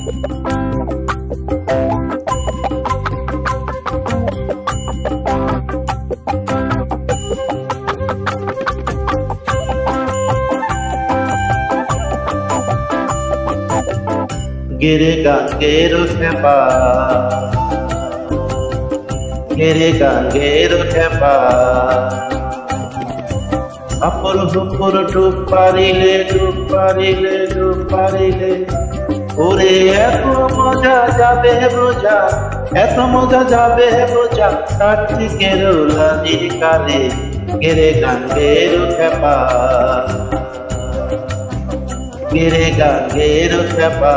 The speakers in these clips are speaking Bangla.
গেরে গাঙ্গের খেপা, গেরে গাঙ্গের খেপা, আপর হুপুর ডুব পারিলে, ডুব পারিলে, ডুব পারিলে, ওরে এত মজা যাবে বোঝা, এত মজা যাবে বোঝা, কার্তিকের লালির কালে, গেরে গাঙ্গের খেপা, গেরে গাঙ্গের খেপা।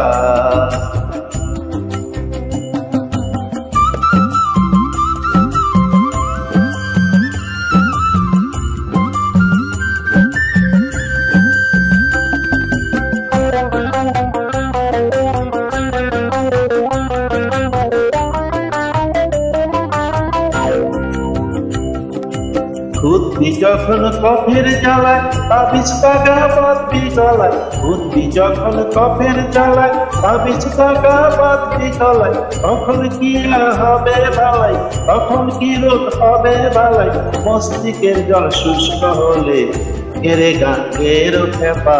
খুদবি যখন কফের জ্বালায়, তাবিজ কাগা বাঁধবি গলায়, খুদবি যখন কফের জ্বালায়, তাবিজ কাগা বাঁধবি গলায়, তখন কি হবে বালাই, তখন কি রোগ হবে বালাই, মস্তিষ্কের জল শুষ্ক হলে, গেরে গাঙ্গের খেপা,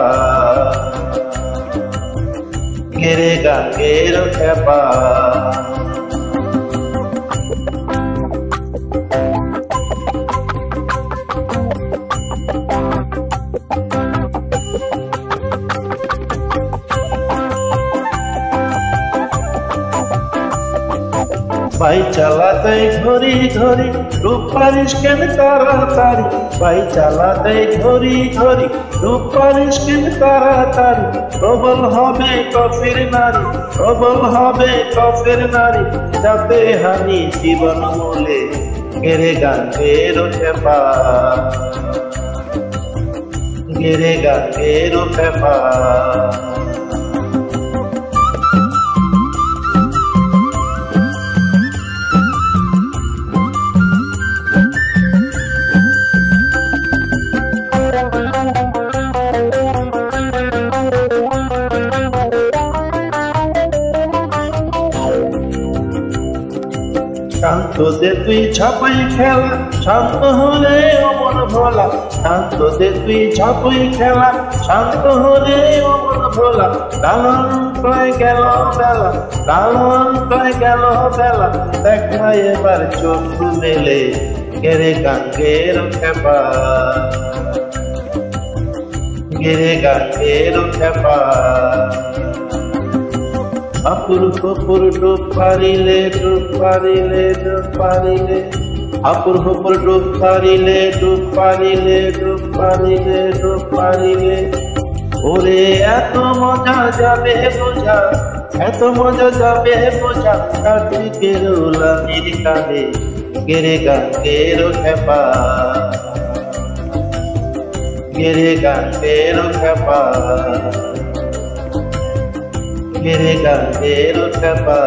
গেরে গাঙ্গের খেপা। ভাই চালাতে ঘড়ি ঘড়ি, রূপ পারিস কেন তাড়াতাড়ি, ভাই চালাতে ঘড়ি ঘড়ি, রূপ পারিস কেন তাড়াতাড়ি, প্রবল হবে কফির নারী, প্রবল হবে কফির নারী, যাতে হানি জীবন মূলে, গেরে গাঙ্গের খেপা, গেরে গাঙ্গের খেপা। শান্ত দে তুই ঝাঁপাই খেলা, শান্ত হলে অমন ভোলা, শান্ত দে তুই ঝাঁপাই খেলা, শান্ত হলে অমন ভোলা, লালন কয় গেল বেলা, লালন কয় গেল বেলা, দেখ না এবার চোখ মেলে, গেরে গাঙ্গের খেপা, গেরে গাঙ্গের খেপা। আপুর হুপুর ডুব পারিলে, ডুব পারিলে, ডুব পারিলে, আপুর হুপুর ডুব পারিলে, ডুব পারিলে, ডুব পারিলে, ডুব পারিলে, ওরে এত মজা যাবে বোঝা, এত মজা যাবে বোঝা, কার্তিকের লালির কালে, গেরে গাঙ্গের খেপা, গেরে গাঙ্গের খেপা, গেরে গাঙ্গের খেপা।